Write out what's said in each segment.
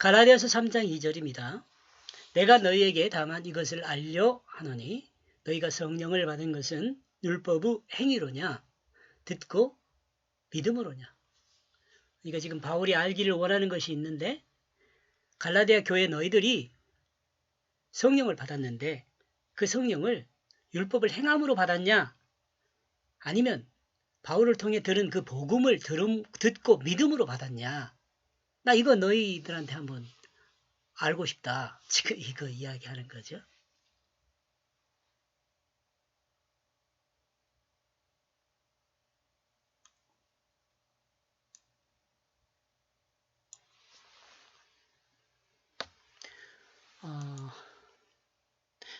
갈라디아서 3장 2절입니다. 내가 너희에게 다만 이것을 알려 하노니 너희가 성령을 받은 것은 율법의 행위로냐 듣고 믿음으로냐. 그러니까 지금 바울이 알기를 원하는 것이 있는데 갈라디아 교회 너희들이 성령을 받았는데 그 성령을 율법을 행함으로 받았냐 아니면 바울을 통해 들은 그 복음을 듣고 믿음으로 받았냐. 나 이거 너희들한테 한번 알고 싶다. 지금 이거 이야기하는 거죠.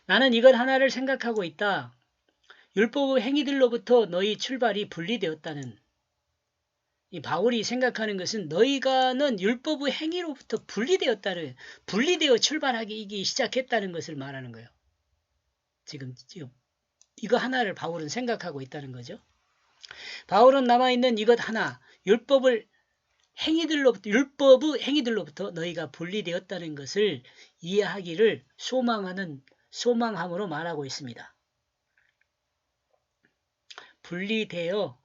나는 이것 하나를 생각하고 있다. 율법의 행위들로부터 너희 출발이 분리되었다는, 이 바울이 생각하는 것은 너희가는 율법의 행위로부터 분리되어 출발하기 시작했다는 것을 말하는 거예요. 지금 이거 하나를 바울은 생각하고 있다는 거죠. 바울은 남아있는 이것 하나, 율법의 행위들로부터 너희가 분리되었다는 것을 이해하기를 소망함으로 말하고 있습니다. 분리되어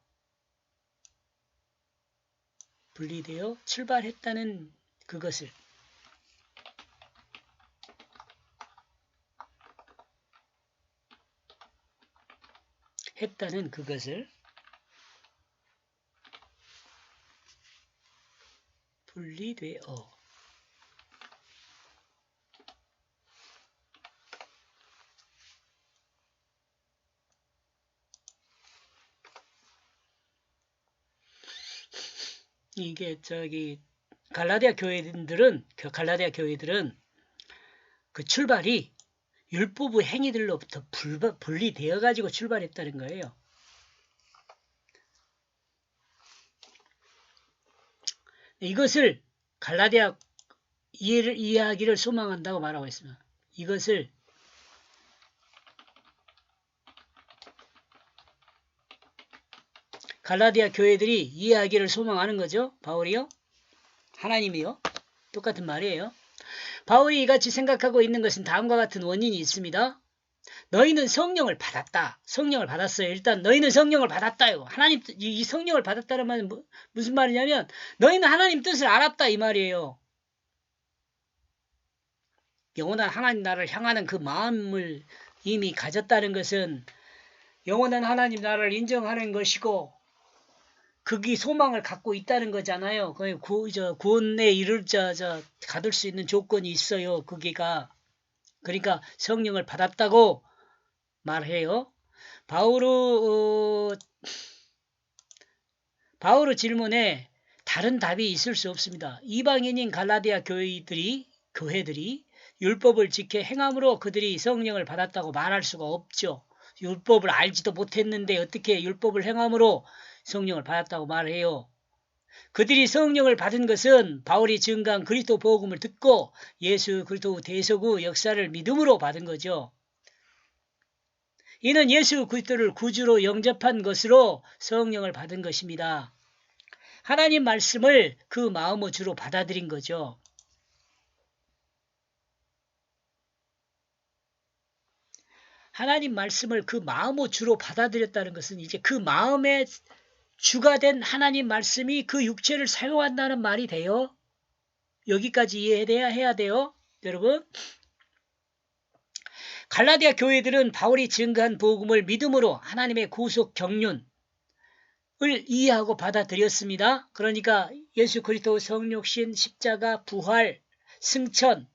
출발했다는 그것을 분리되어 이게 갈라디아 교회들은 그 출발이 율법의 행위들로부터 분리되어 가지고 출발했다는 거예요. 이것을 갈라디아 이해하기를 소망한다고 말하고 있습니다. 이것을 갈라디아 교회들이 이해하기를 소망하는 거죠. 바울이요. 하나님이요. 똑같은 말이에요. 바울이 이같이 생각하고 있는 것은 다음과 같은 원인이 있습니다. 너희는 성령을 받았다. 성령을 받았어요. 일단 너희는 성령을 받았다요. 하나님 이 성령을 받았다는 말은 무슨 말이냐면 너희는 하나님 뜻을 알았다 이 말이에요. 영원한 하나님 나라를 향하는 그 마음을 이미 가졌다는 것은 영원한 하나님 나라를 인정하는 것이고 그게 소망을 갖고 있다는 거잖아요. 구원에 가둘 수 있는 조건이 있어요. 그러니까 성령을 받았다고 말해요. 바울의 질문에 다른 답이 있을 수 없습니다. 이방인인 갈라디아 교회들이 율법을 지켜 행함으로 그들이 성령을 받았다고 말할 수가 없죠. 율법을 알지도 못했는데 어떻게 율법을 행함으로 성령을 받았다고 말해요. 그들이 성령을 받은 것은 바울이 증거한 그리스도 복음을 듣고 예수 그리스도 대속의 역사를 믿음으로 받은 거죠. 이는 예수 그리스도를 구주로 영접한 것으로 성령을 받은 것입니다. 하나님 말씀을 그 마음의 주로 받아들인 거죠. 하나님 말씀을 그 마음의 주로 받아들였다는 것은 이제 그 마음의 주가 된 하나님 말씀이 그 육체를 사용한다는 말이 돼요. 여기까지 이해해야 돼요. 여러분. 갈라디아 교회들은 바울이 증거한 복음을 믿음으로 하나님의 구속 경륜을 이해하고 받아들였습니다. 그러니까 예수 그리스도 성육신, 십자가, 부활, 승천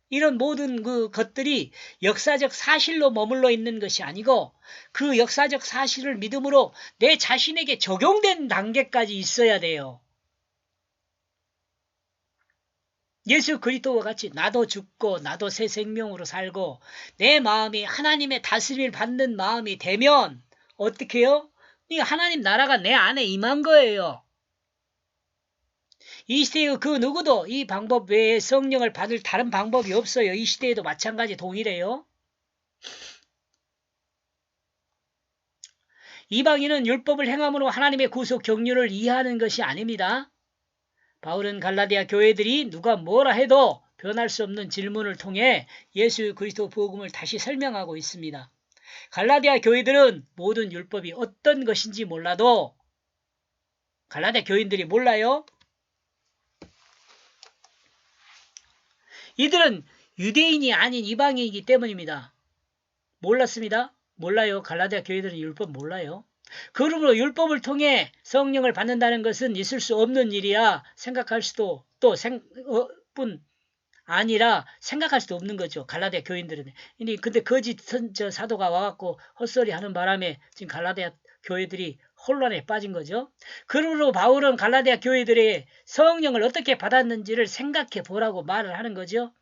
이런 모든 그 것들이 역사적 사실로 머물러 있는 것이 아니고 그 역사적 사실을 믿음으로 내 자신에게 적용된 단계까지 있어야 돼요. 예수 그리스도와 같이 나도 죽고 나도 새 생명으로 살고 내 마음이 하나님의 다스림을 받는 마음이 되면 어떻게 해요? 하나님 나라가 내 안에 임한 거예요. 이 시대의 그 누구도 이 방법 외에 성령을 받을 다른 방법이 없어요. 이 시대에도 마찬가지 동일해요. 이방인은 율법을 행함으로 하나님의 구속 경륜을 이해하는 것이 아닙니다. 바울은 갈라디아 교회들이 누가 뭐라 해도 변할 수 없는 질문을 통해 예수 그리스도 복음을 다시 설명하고 있습니다. 갈라디아 교회들은 모든 율법이 어떤 것인지 몰라도 갈라디아 교인들이 몰라요. 이들은 유대인이 아닌 이방인이기 때문입니다. 몰랐습니다. 몰라요. 갈라디아 교회들은 율법 몰라요. 그러므로 율법을 통해 성령을 받는다는 것은 있을 수 없는 일이야 생각할 수도 뿐 아니라 생각할 수도 없는 거죠. 갈라디아 교인들은. 근데 거짓 사도가 와갖고 헛소리 하는 바람에 지금 갈라디아 교회들이 혼란에 빠진 거죠. 그러므로 바울은 갈라디아 교회들의 성령을 어떻게 받았는지를 생각해 보라고 말을 하는 거죠.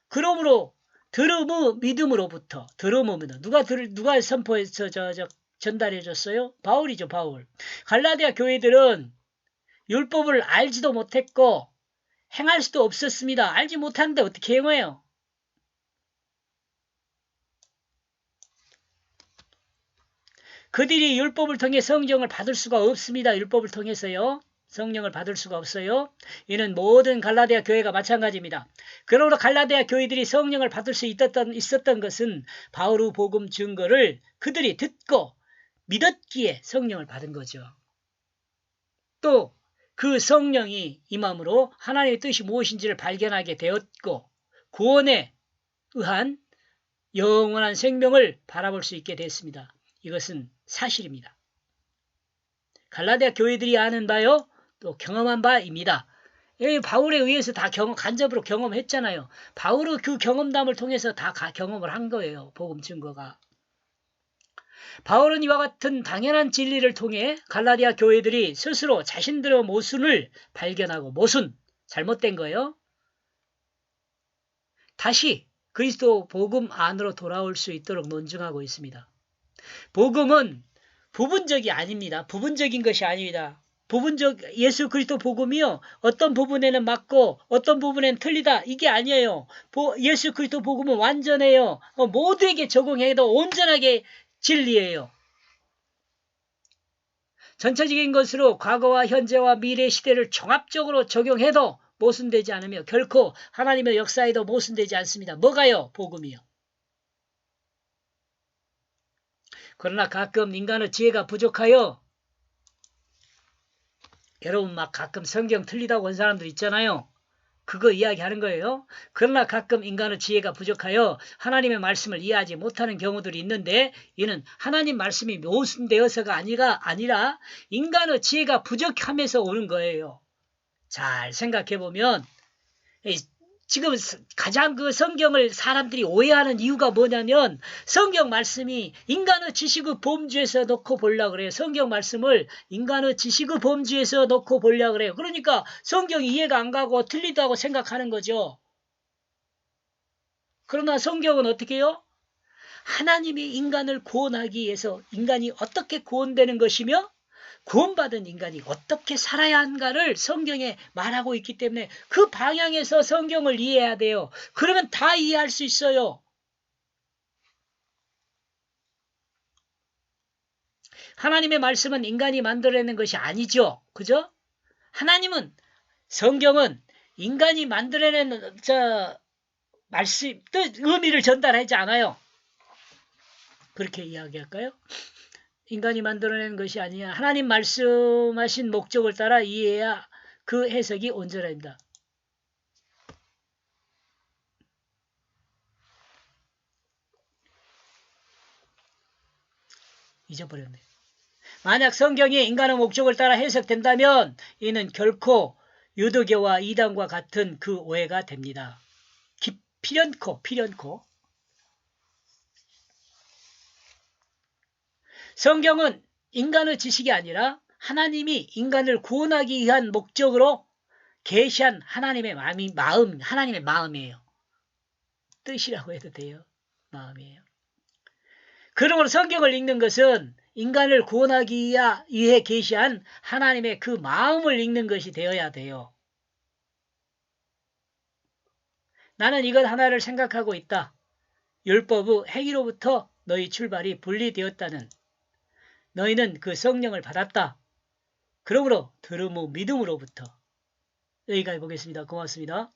그러므로 믿음으로부터 누가 선포해서 전달해 줬어요? 바울이죠. 바울. 갈라디아 교회들은 율법을 알지도 못했고 행할 수도 없었습니다. 알지 못하는데 어떻게 행해요? 그들이 율법을 통해 성령을 받을 수가 없습니다. 율법을 통해서요. 성령을 받을 수가 없어요. 이는 모든 갈라디아 교회가 마찬가지입니다. 그러므로 갈라디아 교회들이 성령을 받을 수 있었던 것은 바울의 복음 증거를 그들이 듣고 믿었기에 성령을 받은 거죠. 또 그 성령이 임함으로 하나님의 뜻이 무엇인지를 발견하게 되었고 구원에 의한 영원한 생명을 바라볼 수 있게 됐습니다. 이것은 사실입니다. 갈라디아 교회들이 아는 바요, 또 경험한 바입니다. 바울에 의해서 다 간접으로 경험했잖아요. 바울의 그 경험담을 통해서 다 경험을 한 거예요. 복음 증거가. 바울은 이와 같은 당연한 진리를 통해 갈라디아 교회들이 스스로 자신들의 모순을 발견하고 잘못된 거예요. 다시 그리스도 복음 안으로 돌아올 수 있도록 논증하고 있습니다. 복음은 부분적이 아닙니다. 부분적인 것이 아닙니다. 예수 그리스도 복음이요. 어떤 부분에는 맞고 어떤 부분에는 틀리다. 이게 아니에요. 예수 그리스도 복음은 완전해요. 모두에게 적용해도 온전하게 진리예요. 전체적인 것으로 과거와 현재와 미래 시대를 종합적으로 적용해도 모순되지 않으며 결코 하나님의 역사에도 모순되지 않습니다. 뭐가요? 복음이요. 그러나 가끔 인간의 지혜가 부족하여 여러분 가끔 성경 틀리다고 한 사람들 있잖아요. 그거 이야기하는 거예요. 그러나 가끔 인간의 지혜가 부족하여 하나님의 말씀을 이해하지 못하는 경우들이 있는데 이는 하나님 말씀이 모순되어서가 아니라 인간의 지혜가 부족함에서 오는 거예요. 잘 생각해보면 지금 가장 그 성경을 사람들이 오해하는 이유가 뭐냐면 성경 말씀이 인간의 지식의 범주에서 놓고 보려고 그래요. 성경 말씀을 인간의 지식의 범주에서 놓고 보려고 그래요. 그러니까 성경이 이해가 안 가고 틀리다고 생각하는 거죠. 그러나 성경은 어떻게 해요? 하나님이 인간을 구원하기 위해서 인간이 어떻게 구원되는 것이며 구원받은 인간이 어떻게 살아야 한가를 성경에 말하고 있기 때문에 그 방향에서 성경을 이해해야 돼요. 그러면 다 이해할 수 있어요. 하나님의 말씀은 인간이 만들어내는 것이 아니죠. 그죠? 성경은 인간이 만들어내는 말씀, 의미를 전달하지 않아요. 그렇게 이야기할까요? 인간이 만들어낸 것이 아니야. 하나님 말씀하신 목적을 따라 이해해야 그 해석이 온전합니다. 잊어버렸네. 만약 성경이 인간의 목적을 따라 해석된다면 이는 결코 유도교와 이단과 같은 그 오해가 됩니다. 필연코. 성경은 인간의 지식이 아니라 하나님이 인간을 구원하기 위한 목적으로 계시한 하나님의 하나님의 마음이에요. 뜻이라고 해도 돼요. 마음이에요. 그러므로 성경을 읽는 것은 인간을 구원하기 위해 계시한 하나님의 그 마음을 읽는 것이 되어야 돼요. 나는 이것 하나를 생각하고 있다. 율법의 행위로부터 너희 출발이 분리되었다는 너희는 그 성령을 받았다. 그러므로 들음은 믿음으로부터. 여기까지 보겠습니다. 고맙습니다.